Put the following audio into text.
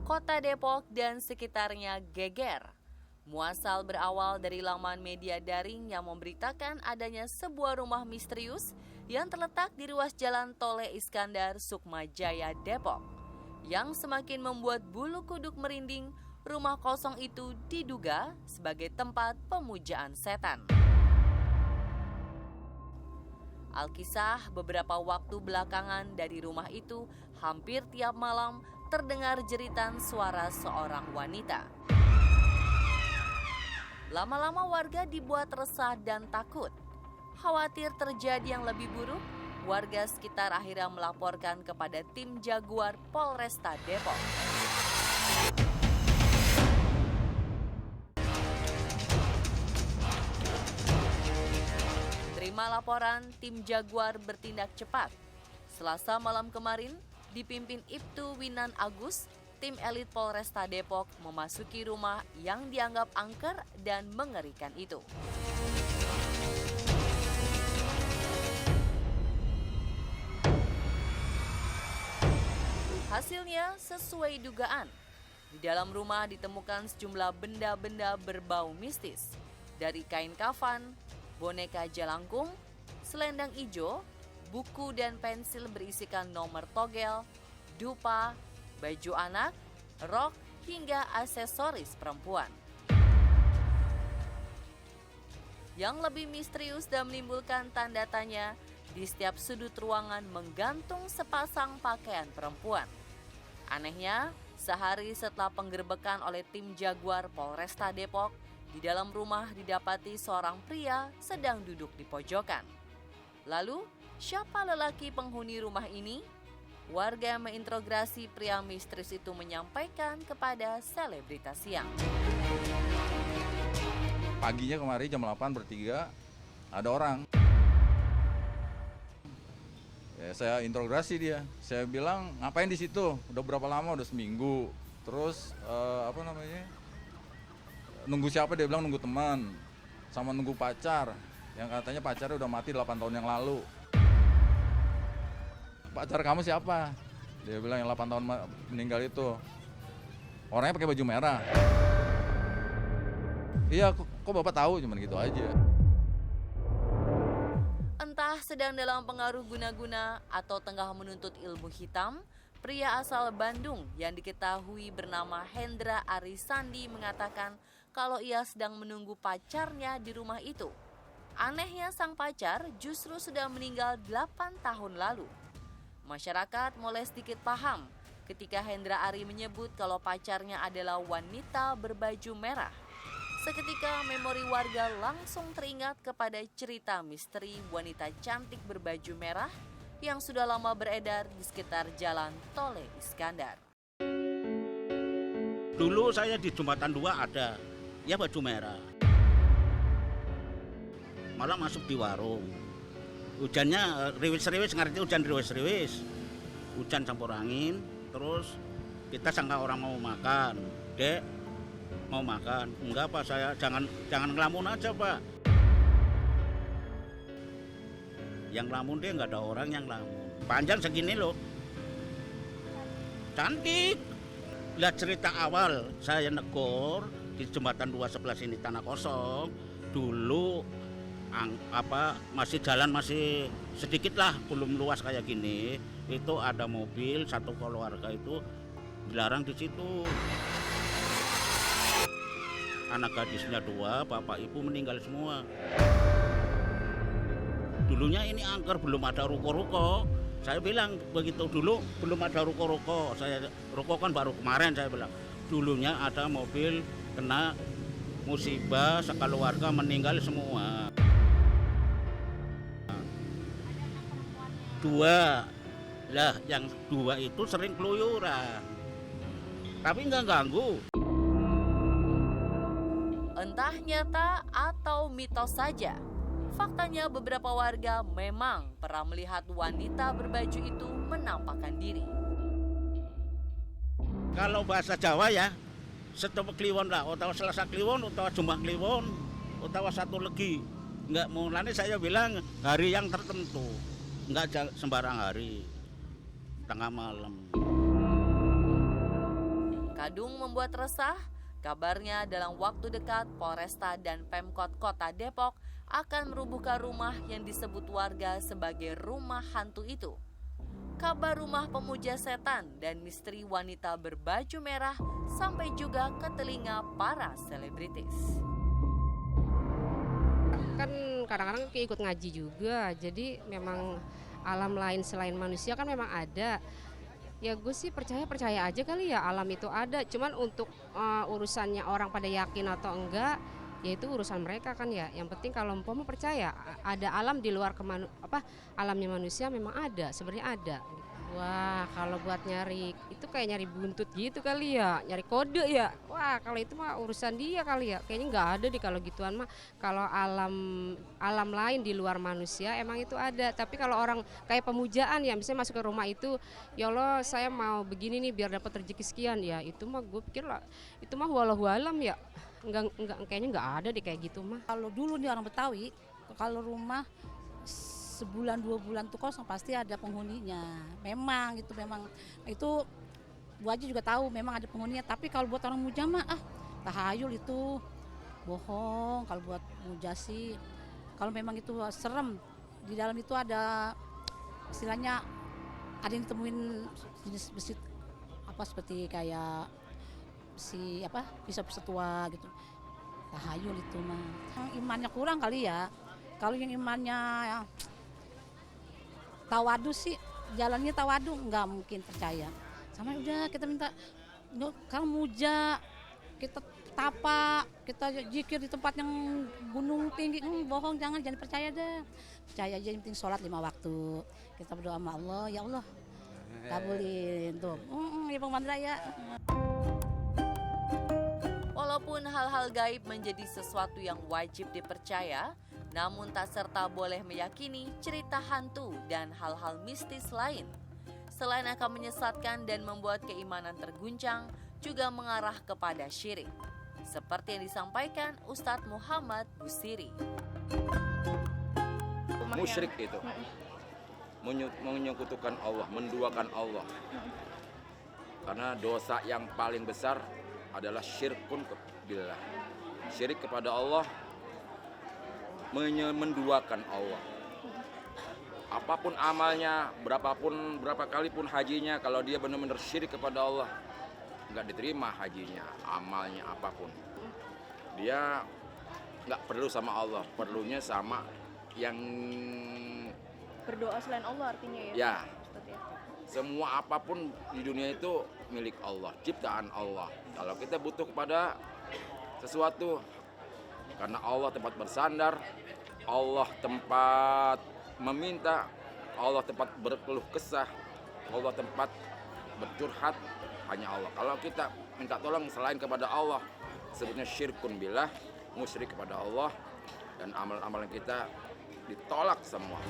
Kota Depok dan sekitarnya geger. Muasal berawal dari laman media daring yang memberitakan adanya sebuah rumah misterius yang terletak di ruas Jalan Tole Iskandar, Sukma Jaya, Depok. Yang semakin membuat bulu kuduk merinding, rumah kosong itu diduga sebagai tempat pemujaan setan. Alkisah, beberapa waktu belakangan dari rumah itu hampir tiap malam terdengar jeritan suara seorang wanita. Lama-lama warga dibuat resah dan takut. Khawatir terjadi yang lebih buruk, warga sekitar akhirnya melaporkan kepada tim Jaguar Polresta Depok. Terima laporan, tim Jaguar bertindak cepat. Selasa malam kemarin, dipimpin Ibtu Winan Agus, tim elit Polresta Depok memasuki rumah yang dianggap angker dan mengerikan itu. Hasilnya sesuai dugaan. Di dalam rumah ditemukan sejumlah benda-benda berbau mistis, dari kain kafan, boneka jalangkung, selendang ijo, buku dan pensil berisikan nomor togel, dupa, baju anak, rok, hingga aksesoris perempuan. Yang lebih misterius dan menimbulkan tanda tanya, di setiap sudut ruangan menggantung sepasang pakaian perempuan. Anehnya, sehari setelah penggerbekan oleh tim Jaguar Polresta Depok, di dalam rumah didapati seorang pria sedang duduk di pojokan. Lalu, siapa lelaki penghuni rumah ini? Warga yang menginterogasi pria misterius itu menyampaikan kepada selebritas siang. Paginya kemarin jam 8 bertiga ada orang. Ya, saya interogasi dia. Saya bilang, ngapain di situ? Udah berapa lama? Udah seminggu. Terus nunggu siapa? Dia bilang nunggu teman. Sama nunggu pacar. Yang katanya pacarnya udah mati 8 tahun yang lalu. Pacar kamu siapa? Dia bilang yang 8 tahun meninggal itu. Orangnya pakai baju merah. Iya, kok Bapak tahu? Cuman gitu aja. Entah sedang dalam pengaruh guna-guna atau tengah menuntut ilmu hitam, pria asal Bandung yang diketahui bernama Hendra Arisandi mengatakan kalau ia sedang menunggu pacarnya di rumah itu. Anehnya sang pacar justru sudah meninggal 8 tahun lalu. Masyarakat mulai sedikit paham ketika Hendra Ari menyebut kalau pacarnya adalah wanita berbaju merah. Seketika memori warga langsung teringat kepada cerita misteri wanita cantik berbaju merah yang sudah lama beredar di sekitar Jalan Tole Iskandar. Dulu saya di Jembatan 2 ada, ya baju merah. Malah masuk di warung. Hujannya riwis-riwis, ngerti hujan riwis-riwis. Hujan campur angin, terus kita sangka orang mau makan. Dek, mau makan? Enggak Pak, saya jangan ngelamun aja Pak. Yang ngelamun dia nggak ada orang yang ngelamun. Panjang segini loh. Cantik. Lihat cerita awal saya negor di Jembatan 2 sebelah sini tanah kosong. Dulu masih jalan masih sedikit lah, belum luas kayak gini. Itu ada mobil satu keluarga itu dilarang di situ. Anak gadisnya 2, bapak ibu meninggal semua. Dulunya ini angker, belum ada ruko-ruko. Saya bilang begitu, dulu belum ada ruko-ruko. Ruko kan baru kemarin, saya bilang. Dulunya ada mobil kena musibah, sekeluarga meninggal semua. 2 lah, yang 2 itu sering keluyuran, tapi nggak ganggu. Entah nyata atau mitos saja, faktanya beberapa warga memang pernah melihat wanita berbaju itu menampakkan diri. Kalau bahasa Jawa ya, setopo kliwon lah, utawa selasa kliwon, utawa jumbah kliwon, utawa satu legi. Nggak mulane saya bilang hari yang tertentu. Enggak sembarang hari, tengah malam. Kadung membuat resah, kabarnya dalam waktu dekat Polresta dan Pemkot Kota Depok akan merubuhkan rumah yang disebut warga sebagai rumah hantu itu. Kabar rumah pemuja setan dan misteri wanita berbaju merah sampai juga ke telinga para selebritis. Kan kadang-kadang ikut ngaji juga, jadi memang alam lain selain manusia kan memang ada. Ya gue sih percaya aja kali ya alam itu ada, cuman untuk urusannya orang pada yakin atau enggak, ya itu urusan mereka kan ya. Yang penting kalau mau percaya ada alam di luar alamnya manusia memang ada, sebenarnya ada. Wah, kalau buat nyari itu kayak nyari buntut gitu kali ya, nyari kode ya. Wah, kalau itu mah urusan dia kali ya. Kayaknya nggak ada deh kalau gituan mah. Kalau alam lain di luar manusia emang itu ada. Tapi kalau orang kayak pemujaan ya, misalnya masuk ke rumah itu, ya Allah saya mau begini nih biar dapat rezeki sekian ya. Itu mah gue pikir lah, itu mah wallahu alam ya. Enggak kayaknya nggak ada deh kayak gitu mah. Kalau dulu nih orang Betawi, kalau rumah sebulan 2 bulan tuh kosong pasti ada penghuninya. Memang itu Bu Haji juga tahu memang ada penghuninya. Tapi kalau buat orang muja mah tahayul itu bohong. Kalau buat muja sih, kalau memang itu serem, di dalam itu ada istilahnya ada yang ditemuin jenis besi seperti kayak besi bisa tua gitu. Tahayul itu mah. Yang imannya kurang kali ya. Kalau yang imannya tawadu sih, jalannya tawadu nggak mungkin percaya. Sama udah kita minta, kalau muja, kita tapa, kita zikir di tempat yang gunung tinggi, bohong jangan percaya deh. Percaya aja, yang penting sholat 5 waktu. Kita berdoa sama Allah, ya Allah kabulin tuh. Ya Bang Mandra ya. Walaupun hal-hal gaib menjadi sesuatu yang wajib dipercaya, namun tak serta boleh meyakini cerita hantu dan hal-hal mistis lain. Selain akan menyesatkan dan membuat keimanan terguncang, juga mengarah kepada syirik. Seperti yang disampaikan Ustadz Muhammad Busiri. Musyrik itu menyekutukan Allah, menduakan Allah. Karena dosa yang paling besar adalah syirkun billah. Syirik kepada Allah, menduakan Allah. Apapun amalnya, berapa kali pun hajinya, kalau dia benar-benar syirik kepada Allah, nggak diterima hajinya, amalnya apapun. Dia nggak perlu sama Allah, perlunya sama yang berdoa selain Allah artinya ya. Ya, semua apapun di dunia itu milik Allah, ciptaan Allah. Kalau kita butuh kepada sesuatu, karena Allah tempat bersandar, Allah tempat meminta, Allah tempat berkeluh kesah, Allah tempat bercurhat, hanya Allah. Kalau kita minta tolong selain kepada Allah, sebutnya syirkun billah, musyrik kepada Allah, dan amal-amalan kita ditolak semua.